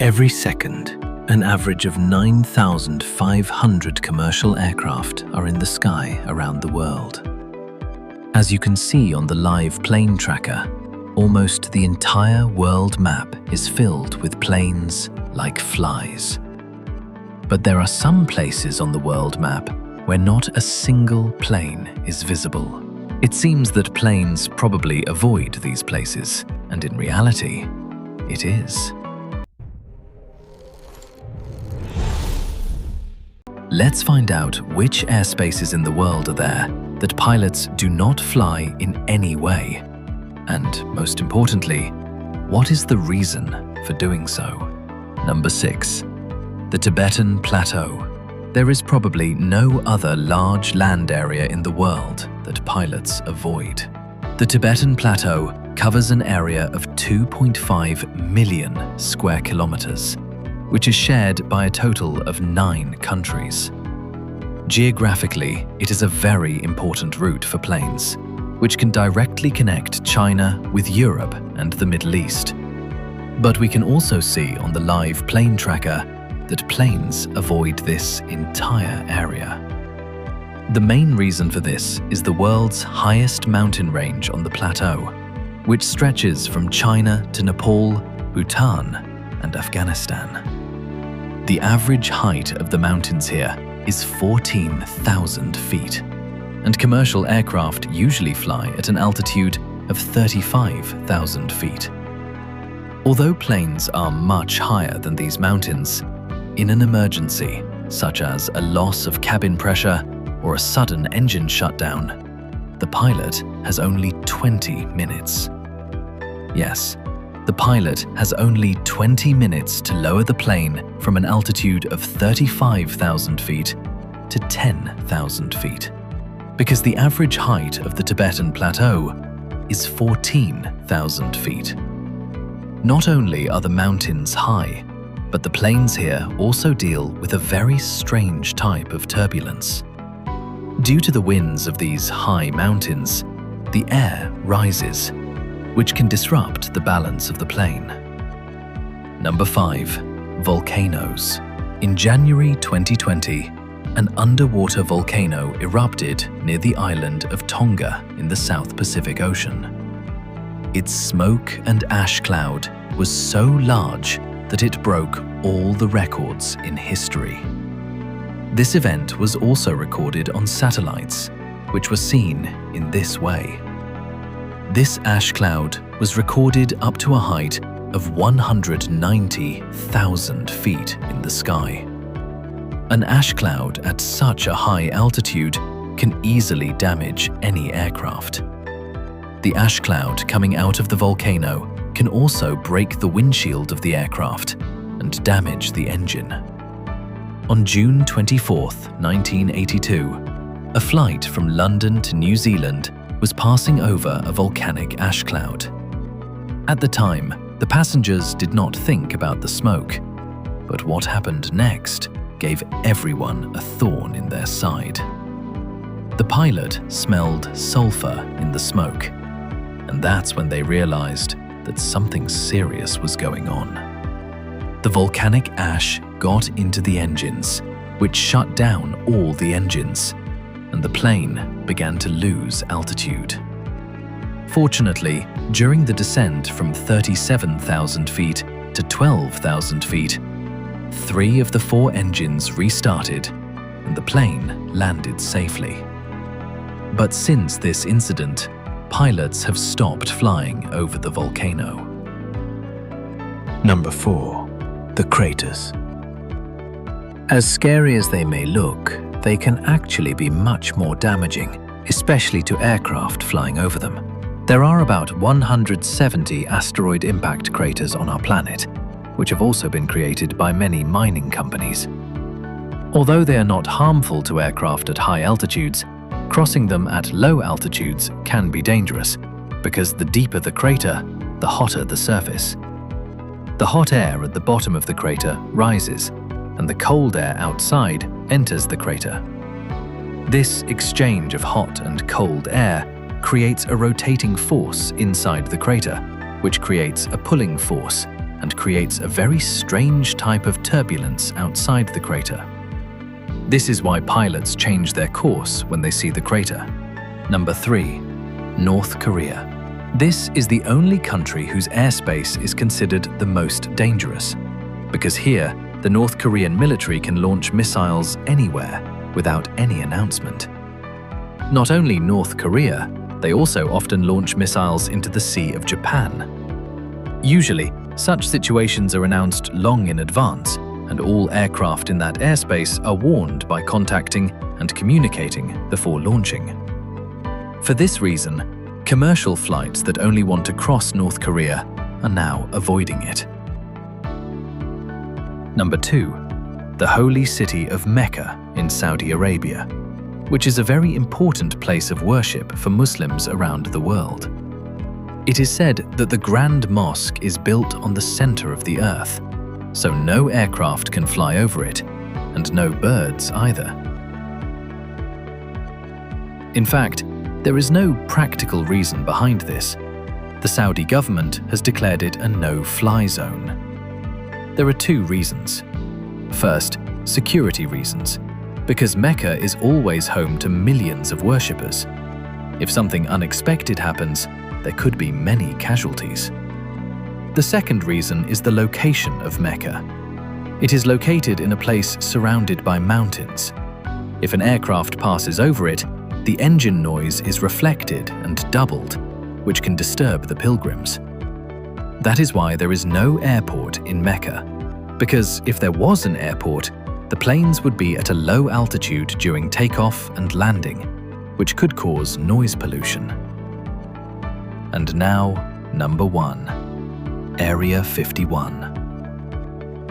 Every second, an average of 9,500 commercial aircraft are in the sky around the world. As you can see on the live plane tracker, almost the entire world map is filled with planes like flies. But there are some places on the world map where not a single plane is visible. It seems that planes probably avoid these places, and in reality, it is. Let's find out which airspaces in the world are there that pilots do not fly in any way. And most importantly, what is the reason for doing so? Number 6. The Tibetan Plateau. There is probably no other large land area in the world that pilots avoid. The Tibetan Plateau covers an area of 2.5 million square kilometers, which is shared by a total of 9 countries. Geographically, it is a very important route for planes, which can directly connect China with Europe and the Middle East. But we can also see on the live plane tracker that planes avoid this entire area. The main reason for this is the world's highest mountain range on the plateau, which stretches from China to Nepal, Bhutan, and Afghanistan. The average height of the mountains here is 14,000 feet, and commercial aircraft usually fly at an altitude of 35,000 feet. Although planes are much higher than these mountains, in an emergency, such as a loss of cabin pressure or a sudden engine shutdown, the pilot has only 20 minutes. Yes, the pilot has only 20 minutes to lower the plane from an altitude of 35,000 feet to 10,000 feet, because the average height of the Tibetan Plateau is 14,000 feet. Not only are the mountains high, but the planes here also deal with a very strange type of turbulence. Due to the winds of these high mountains, the air rises, which can disrupt the balance of the plane. Number 5. Volcanoes. In January 2020, an underwater volcano erupted near the island of Tonga in the South Pacific Ocean. Its smoke and ash cloud was so large that it broke all the records in history. This event was also recorded on satellites, which were seen in this way. This ash cloud was recorded up to a height of 190,000 feet in the sky. An ash cloud at such a high altitude can easily damage any aircraft. The ash cloud coming out of the volcano can also break the windshield of the aircraft and damage the engine. On June 24, 1982, a flight from London to New Zealand was passing over a volcanic ash cloud. At the time, the passengers did not think about the smoke, but what happened next gave everyone a thorn in their side. The pilot smelled sulfur in the smoke, and that's when they realized that something serious was going on. The volcanic ash got into the engines, which shut down all the engines, and the plane began to lose altitude. Fortunately, during the descent from 37,000 feet to 12,000 feet, 3 of the 4 engines restarted, and the plane landed safely. But since this incident, pilots have stopped flying over the volcano. Number 4. The craters. As scary as they may look, they can actually be much more damaging, especially to aircraft flying over them. There are about 170 asteroid impact craters on our planet, which have also been created by many mining companies. Although they are not harmful to aircraft at high altitudes, crossing them at low altitudes can be dangerous, because the deeper the crater, the hotter the surface. The hot air at the bottom of the crater rises, and the cold air outside enters the crater. This exchange of hot and cold air creates a rotating force inside the crater, which creates a pulling force, and creates a very strange type of turbulence outside the crater. This is why pilots change their course when they see the crater. Number 3. North Korea. This is the only country whose airspace is considered the most dangerous, because here, the North Korean military can launch missiles anywhere without any announcement. Not only North Korea, they also often launch missiles into the Sea of Japan. Usually, such situations are announced long in advance, and all aircraft in that airspace are warned by contacting and communicating before launching. For this reason, commercial flights that only want to cross North Korea are now avoiding it. Number 2. The holy city of Mecca in Saudi Arabia, which is a very important place of worship for Muslims around the world. It is said that the Grand Mosque is built on the center of the earth, so no aircraft can fly over it, and no birds either. In fact, there is no practical reason behind this. The Saudi government has declared it a no-fly zone. There are 2 reasons. First, security reasons, because Mecca is always home to millions of worshippers. If something unexpected happens, there could be many casualties. The second reason is the location of Mecca. It is located in a place surrounded by mountains. If an aircraft passes over it, the engine noise is reflected and doubled, which can disturb the pilgrims. That is why there is no airport in Mecca, because if there was an airport, the planes would be at a low altitude during takeoff and landing, which could cause noise pollution. And now, number 1. Area 51.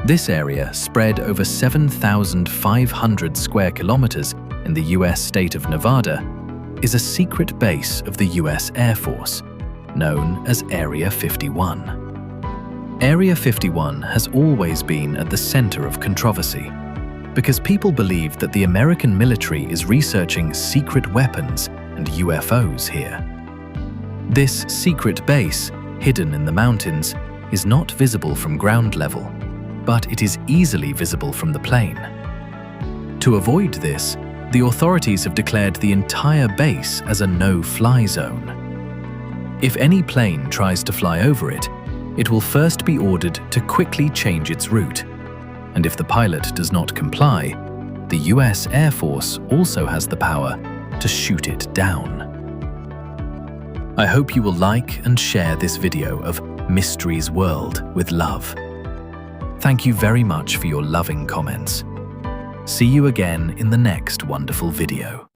This area, spread over 7,500 square kilometers in the US state of Nevada, is a secret base of the US Air Force, known as Area 51. Area 51 has always been at the center of controversy, because people believe that the American military is researching secret weapons and UFOs here. This secret base, hidden in the mountains, is not visible from ground level, but it is easily visible from the plane. To avoid this, the authorities have declared the entire base as a no-fly zone. If any plane tries to fly over it, it will first be ordered to quickly change its route, and if the pilot does not comply, the US Air Force also has the power to shoot it down. I hope you will like and share this video of Mystery's World with love. Thank you very much for your loving comments. See you again in the next wonderful video.